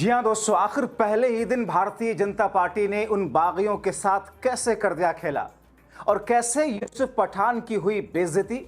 जी हाँ दोस्तों, आखिर पहले ही दिन भारतीय जनता पार्टी ने उन बागियों के साथ कैसे कर दिया खेला और कैसे यूसुफ पठान की हुई बेइज्जती।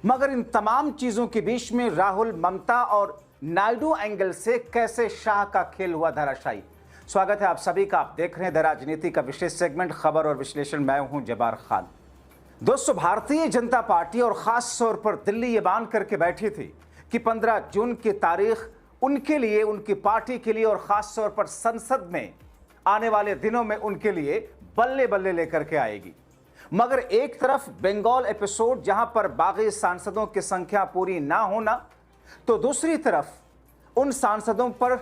मगर इन तमाम चीजों के बीच में राहुल, ममता और नायडू एंगल से कैसे शाह का खेल हुआ धराशायी। स्वागत है आप सभी का। आप देख रहे हैं द राजनीति का विशेष सेगमेंट खबर और विश्लेषण। मैं हूं जब्बार खान। दोस्तों, भारतीय जनता पार्टी और खास तौर पर दिल्ली ये मान करके बैठी थी कि 15 जून की तारीख उनके लिए, उनकी पार्टी के लिए और खास तौर पर संसद में आने वाले दिनों में उनके लिए बल्ले बल्ले लेकर के आएगी। मगर एक तरफ बंगाल एपिसोड जहां पर बागी सांसदों की संख्या पूरी ना होना, तो दूसरी तरफ उन सांसदों पर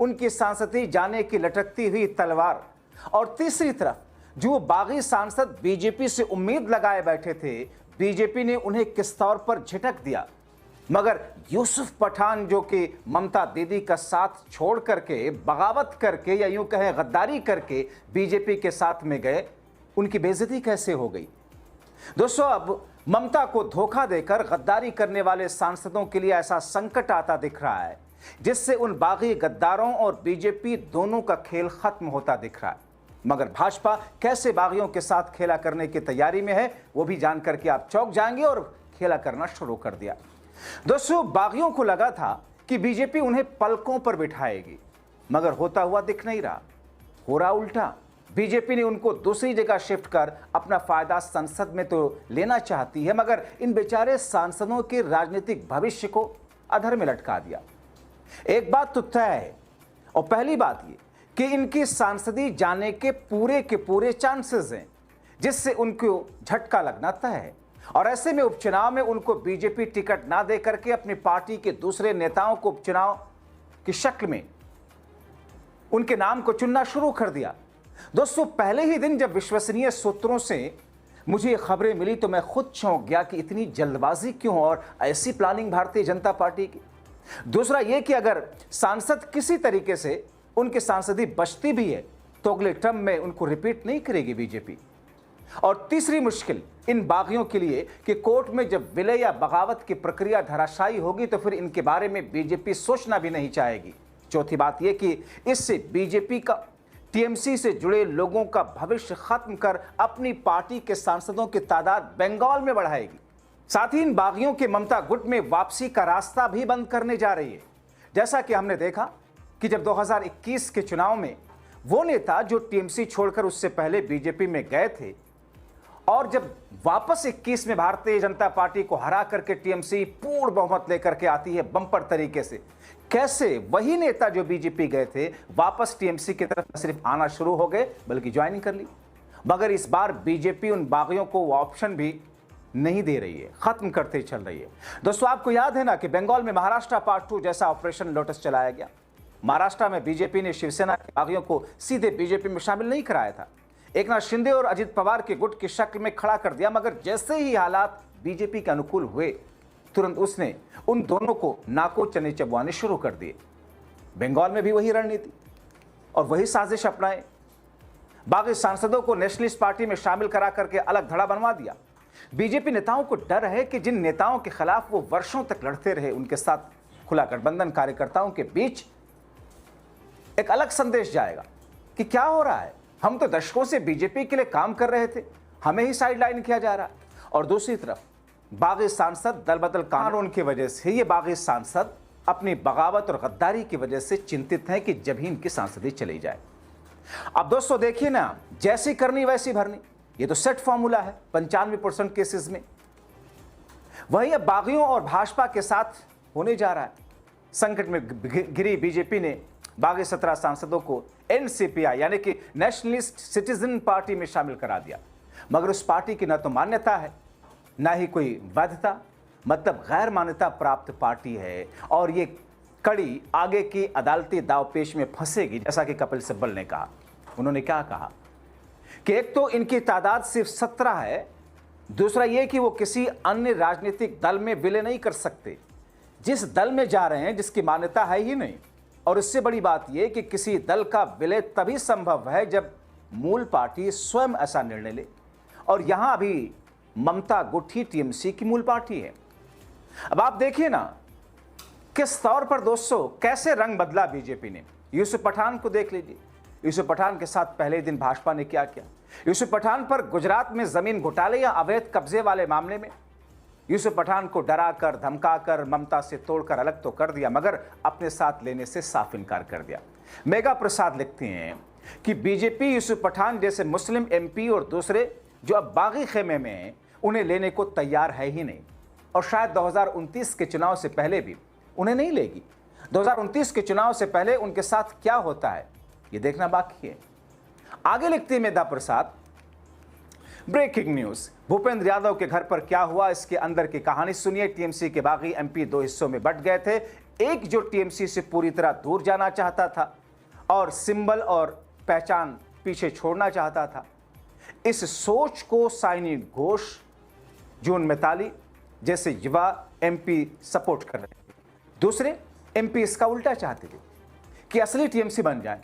उनकी सांसदी जाने की लटकती हुई तलवार, और तीसरी तरफ जो बागी सांसद बीजेपी से उम्मीद लगाए बैठे थे, बीजेपी ने उन्हें किस तौर पर झिटक दिया। मगर यूसुफ पठान जो कि ममता दीदी का साथ छोड़ करके, बगावत करके या यूं कहें गद्दारी करके बीजेपी के साथ में गए, उनकी बेइज्जती कैसे हो गई। दोस्तों, अब ममता को धोखा देकर गद्दारी करने वाले सांसदों के लिए ऐसा संकट आता दिख रहा है जिससे उन बागी गद्दारों और बीजेपी दोनों का खेल खत्म होता दिख रहा है। मगर भाजपा कैसे बागियों के साथ खेला करने की तैयारी में है, वो भी जान करके आप चौंक जाएंगे और खेला करना शुरू कर दिया। दोस्तों, बागियों को लगा था कि बीजेपी उन्हें पलकों पर बिठाएगी, मगर होता हुआ दिख नहीं रहा। हो रहा उल्टा। बीजेपी ने उनको दूसरी जगह शिफ्ट कर अपना फायदा संसद में तो लेना चाहती है, मगर इन बेचारे सांसदों के राजनीतिक भविष्य को अधर में लटका दिया। एक बात तो तय है, और पहली बात ये कि इनकी सांसदी जाने के पूरे चांसेस हैं, जिससे उनको झटका लगना तय है। और ऐसे में उपचुनाव में उनको बीजेपी टिकट ना दे करके अपनी पार्टी के दूसरे नेताओं को उपचुनाव की शक्ल में उनके नाम को चुनना शुरू कर दिया। दोस्तों, पहले ही दिन जब विश्वसनीय सूत्रों से मुझे ये खबरें मिली तो मैं खुद चौंक गया कि इतनी जल्दबाजी क्यों और ऐसी प्लानिंग भारतीय जनता पार्टी की। दूसरा ये कि अगर सांसद किसी तरीके से उनकी सांसदी बचती भी है तो अगले टर्म में उनको रिपीट नहीं करेगी बीजेपी। और तीसरी मुश्किल इन बागियों के लिए कि कोर्ट में जब विलय या बगावत की प्रक्रिया धराशायी होगी तो फिर इनके बारे में बीजेपी सोचना भी नहीं चाहेगी। चौथी बात यह कि इससे बीजेपी का टीएमसी से जुड़े लोगों का भविष्य खत्म कर अपनी पार्टी के सांसदों की तादाद बंगाल में बढ़ाएगी। साथ ही इन बागियों के ममता गुट में वापसी का रास्ता भी बंद करने जा रही है। जैसा कि हमने देखा कि जब 2021 के चुनाव में वो नेता जो टीएमसी छोड़कर उससे पहले बीजेपी में गए थे, और जब वापस 21 में भारतीय जनता पार्टी को हरा करके टीएमसी पूर्ण बहुमत लेकर के आती है बम्पर तरीके से, कैसे वही नेता जो बीजेपी गए थे वापस टीएमसी की तरफ न सिर्फ आना शुरू हो गए बल्कि ज्वाइनिंग कर ली। मगर इस बार बीजेपी उन बागियों को वो ऑप्शन भी नहीं दे रही है, खत्म करते चल रही है। दोस्तों, आपको याद है ना कि बंगाल में महाराष्ट्र पार्ट 2 जैसा ऑपरेशन लोटस चलाया गया। महाराष्ट्र में बीजेपी ने शिवसेना के बागियों को सीधे बीजेपी में शामिल नहीं कराया था, एक नाथ शिंदे और अजित पवार के गुट की शक्ल में खड़ा कर दिया। मगर जैसे ही हालात बीजेपी के अनुकूल हुए, तुरंत उसने उन दोनों को नाको चने चबवाने शुरू कर दिए। बंगाल में भी वही रणनीति और वही साजिश अपनाए। बागी सांसदों को नेशनलिस्ट पार्टी में शामिल करा करके अलग धड़ा बनवा दिया। बीजेपी नेताओं को डर है कि जिन नेताओं के खिलाफ वो वर्षों तक लड़ते रहे, उनके साथ खुला गठबंधन कार्यकर्ताओं के बीच एक अलग संदेश जाएगा कि क्या हो रहा है, हम तो दशकों से बीजेपी के लिए काम कर रहे थे, हमें ही साइडलाइन किया जा रहा है। और दूसरी तरफ बागी सांसद दल बदल कानून की वजह से ये बागी सांसद अपनी बगावत और गद्दारी की वजह से चिंतित हैं कि जब ही इनकी सांसदी चली जाए। अब दोस्तों देखिए ना, जैसी करनी वैसी भरनी, ये तो सेट फॉर्मूला है 95% केसेस में। वही अब बागियों और भाजपा के साथ होने जा रहा है। संकट में घिरी बीजेपी ने बागी 17 सांसदों को एनसीपीआई यानी कि नेशनलिस्ट सिटीजन पार्टी में शामिल करा दिया। मगर उस पार्टी की न तो मान्यता है, ना ही कोई वैधता, मतलब गैर मान्यता प्राप्त पार्टी है। और ये कड़ी आगे की अदालती दावपेच में फंसेगी। जैसा कि कपिल सिब्बल ने कहा, उन्होंने क्या कहा कि एक तो इनकी तादाद सिर्फ 17 है, दूसरा यह कि वो किसी अन्य राजनीतिक दल में विलय नहीं कर सकते जिस दल में जा रहे हैं, जिसकी मान्यता है ही नहीं। और इससे बड़ी बात यह कि किसी दल का विलय तभी संभव है जब मूल पार्टी स्वयं ऐसा निर्णय ले, और यहां अभी ममता गुट ही टीएमसी की मूल पार्टी है। अब आप देखिए ना किस तौर पर दोस्तों कैसे रंग बदला बीजेपी ने। यूसुफ पठान को देख लीजिए। यूसुफ पठान के साथ पहले दिन भाजपा ने क्या किया। यूसुफ पठान पर गुजरात में जमीन घोटाले या अवैध कब्जे वाले मामले में यूसुफ पठान को डराकर धमकाकर ममता से तोड़कर अलग तो कर दिया, मगर अपने साथ लेने से साफ इनकार कर दिया। मेघा प्रसाद लिखती हैं कि बीजेपी यूसुफ पठान जैसे मुस्लिम एमपी और दूसरे जो अब बागी खेमे में हैं, उन्हें लेने को तैयार है ही नहीं, और शायद 2029 के चुनाव से पहले भी उन्हें नहीं लेगी। 2029 के चुनाव से पहले उनके साथ क्या होता है ये देखना बाकी है। आगे लिखती है मेधा प्रसाद, ब्रेकिंग न्यूज, भूपेंद्र यादव के घर पर क्या हुआ, इसके अंदर की कहानी सुनिए। टीएमसी के बागी एमपी दो हिस्सों में बंट गए थे। एक जो टीएमसी से पूरी तरह दूर जाना चाहता था और सिंबल और पहचान पीछे छोड़ना चाहता था। इस सोच को साइनी घोष, जून मिताली जैसे युवा एमपी सपोर्ट कर रहे थे। दूसरे एमपी इसका उल्टा चाहते थे कि असली टीएमसी बन जाए।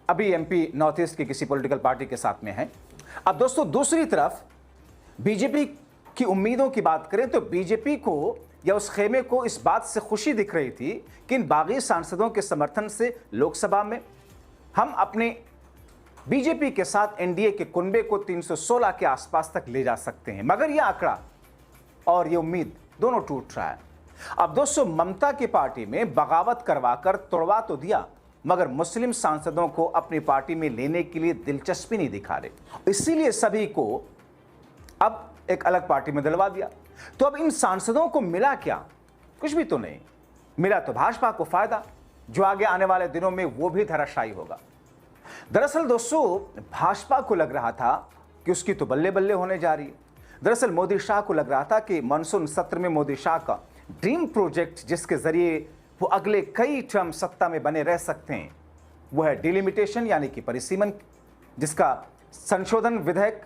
अभी एमपी नॉर्थ ईस्ट की किसी पॉलिटिकल पार्टी के साथ में है। अब दोस्तों दूसरी तरफ बीजेपी की उम्मीदों की बात करें तो बीजेपी को या उस खेमे को इस बात से खुशी दिख रही थी कि इन बागी सांसदों के समर्थन से लोकसभा में हम अपने बीजेपी के साथ एनडीए के कुनबे को 316 के आसपास तक ले जा सकते हैं। मगर यह आंकड़ा और यह उम्मीद दोनों टूट रहा है। अब दोस्तों ममता की पार्टी में बगावत करवाकर तोड़वा तो दिया, मगर मुस्लिम सांसदों को अपनी पार्टी में लेने के लिए दिलचस्पी नहीं दिखा रहे। इसीलिए सभी को अब एक अलग पार्टी में दिलवा दिया। तो अब इन सांसदों को मिला क्या? कुछ भी तो नहीं मिला। तो भाजपा को फायदा, जो आगे आने वाले दिनों में वो भी धराशायी होगा। दरअसल दोस्तों भाजपा को लग रहा था कि उसकी तो बल्ले बल्ले होने जा रही है। दरअसल मोदी शाह को लग रहा था कि मानसून सत्र में मोदी शाह का ड्रीम प्रोजेक्ट, जिसके जरिए वो अगले कई टर्म सत्ता में बने रह सकते हैं, वो है डिलिमिटेशन यानी कि परिसीमन, जिसका संशोधन विधेयक,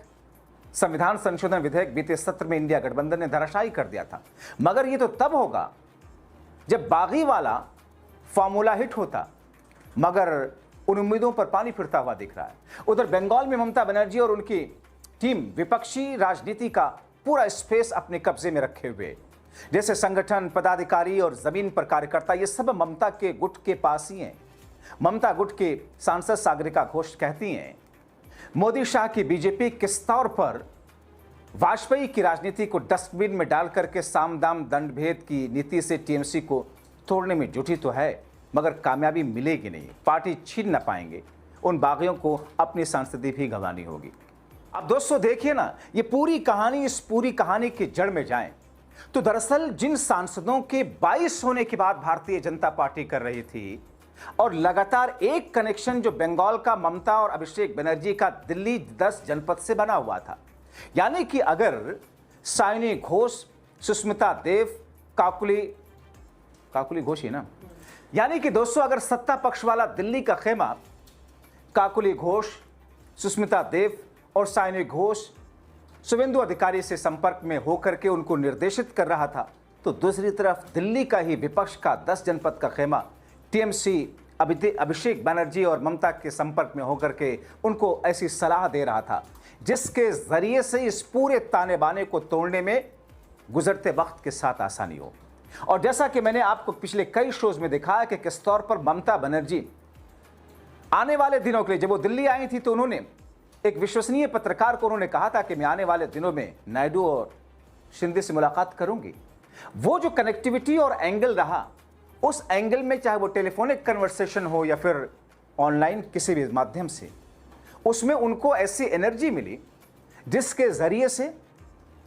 संविधान संशोधन विधेयक बीते सत्र में इंडिया गठबंधन ने धराशायी कर दिया था। मगर ये तो तब होगा जब बागी वाला फॉर्मूला हिट होता, मगर उन उम्मीदों पर पानी फिरता हुआ दिख रहा है। उधर बंगाल में ममता बनर्जी और उनकी टीम विपक्षी राजनीति का पूरा स्पेस अपने कब्जे में रखे हुए, जैसे संगठन, पदाधिकारी और जमीन पर कार्यकर्ता, ये सब ममता के गुट के पास ही हैं। ममता गुट के सांसद सागरिका घोष कहती हैं, मोदी शाह की बीजेपी किस तौर पर वाजपेयी की राजनीति को डस्टबिन में डाल करके साम दाम दंड भेद की नीति से टीएमसी को तोड़ने में जुटी तो है, मगर कामयाबी मिलेगी नहीं। पार्टी छीन न पाएंगे, उन बागियों को अपनी सांसदी भी गंवानी होगी। अब दोस्तों देखिए ना, ये पूरी कहानी, इस पूरी कहानी की जड़ में जाएं तो दरअसल जिन सांसदों के 22 होने के बाद भारतीय जनता पार्टी कर रही थी, और लगातार एक कनेक्शन जो बंगाल का ममता और अभिषेक बनर्जी का दिल्ली 10 जनपद से बना हुआ था, यानी कि अगर साइनी घोष, सुष्मिता देव, काकुली घोष ही ना, यानी कि दोस्तों अगर सत्ता पक्ष वाला दिल्ली का खेमा काकुली घोष, सुष्मिता देव और साइनी घोष शुभेंदु अधिकारी से संपर्क में होकर के उनको निर्देशित कर रहा था, तो दूसरी तरफ दिल्ली का ही विपक्ष का 10 जनपद का खेमा टीएमसी अभिषेक बनर्जी और ममता के संपर्क में होकर के उनको ऐसी सलाह दे रहा था, जिसके जरिए से इस पूरे ताने बाने को तोड़ने में गुजरते वक्त के साथ आसानी हो। और जैसा कि मैंने आपको पिछले कई शोज में दिखाया कि किस तौर पर ममता बनर्जी आने वाले दिनों के लिए, जब वो दिल्ली आई थी तो उन्होंने एक विश्वसनीय पत्रकार को उन्होंने कहा था कि मैं आने वाले दिनों में नायडू और शिंदे से मुलाकात करूंगी। वो जो कनेक्टिविटी और एंगल रहा, उस एंगल में चाहे वो टेलीफोनिक कन्वर्सेशन हो या फिर ऑनलाइन किसी भी माध्यम से, उसमें उनको ऐसी एनर्जी मिली जिसके जरिए से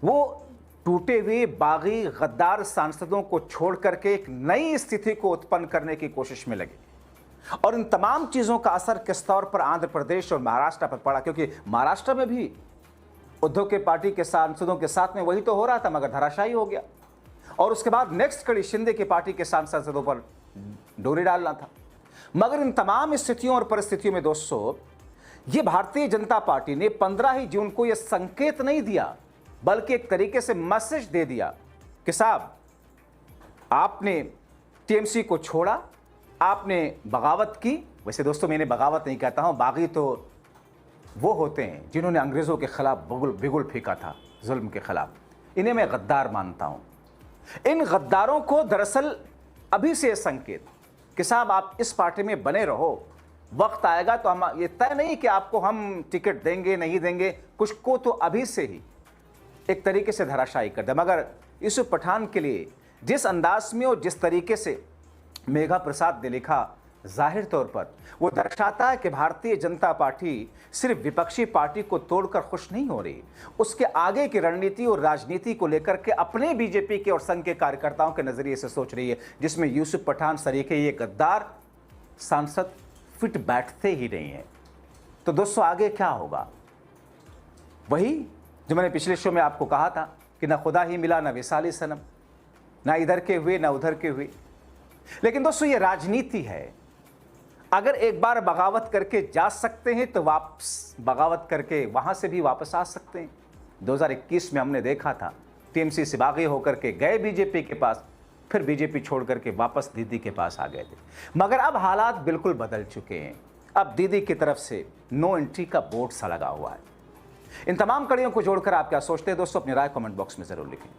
वो टूटे हुए बागी गद्दार सांसदों को छोड़ करके एक नई स्थिति को उत्पन्न करने की कोशिश में लगे। और इन तमाम चीजों का असर किस तौर पर आंध्र प्रदेश और महाराष्ट्र पर पड़ा, क्योंकि महाराष्ट्र में भी उद्धव के पार्टी के सांसदों के साथ में वही तो हो रहा था, मगर धराशायी हो गया। और उसके बाद नेक्स्ट कड़ी शिंदे की पार्टी के सांसदों पर डोरी डालना था। मगर इन तमाम स्थितियों और परिस्थितियों में दोस्तों, ये भारतीय जनता पार्टी ने 15 ही जून को यह संकेत नहीं दिया, बल्कि एक तरीके से मैसेज दे दिया कि साहब आपने टीएमसी को छोड़ा, आपने बगावत की। वैसे दोस्तों मैंने बगावत नहीं कहता हूं, बागी तो वो होते हैं जिन्होंने अंग्रेजों के खिलाफ बिगुल फेंका था, जुल्म के खिलाफ। इन्हें मैं गद्दार मानता हूं। इन गद्दारों को दरअसल अभी से संकेत कि साहब आप इस पार्टी में बने रहो, वक्त आएगा तो हम, ये तय नहीं कि आपको हम टिकट देंगे नहीं देंगे, कुछ को तो अभी से ही एक तरीके से धराशायी कर दे। मगर यूसुफ पठान के लिए जिस अंदाज में और जिस तरीके से मेघा प्रसाद ने लिखा, जाहिर तौर पर वो दर्शाता है कि भारतीय जनता पार्टी सिर्फ विपक्षी पार्टी को तोड़कर खुश नहीं हो रही, उसके आगे की रणनीति और राजनीति को लेकर के अपने बीजेपी के और संघ के कार्यकर्ताओं के नजरिए से सोच रही है, जिसमें यूसुफ पठान सरीखे ये गद्दार सांसद फिट बैठते ही नहीं हैं। तो दोस्तों आगे क्या होगा? वही जो मैंने पिछले शो में आपको कहा था कि ना खुदा ही मिला ना विसाली सनम, ना इधर के हुए ना उधर के हुए। लेकिन दोस्तों ये राजनीति है, अगर एक बार बगावत करके जा सकते हैं तो वापस बगावत करके वहां से भी वापस आ सकते हैं। 2021 में हमने देखा था टीएमसी से बागी होकर के गए बीजेपी के पास, फिर बीजेपी छोड़ करके वापस दीदी के पास आ गए थे। मगर अब हालात बिल्कुल बदल चुके हैं। अब दीदी की तरफ से नो एंट्री का बोर्ड सा लगा हुआ है। इन तमाम कड़ियों को जोड़कर आप क्या सोचते हैं दोस्तों? अपनी राय कमेंट बॉक्स में जरूर लिखें।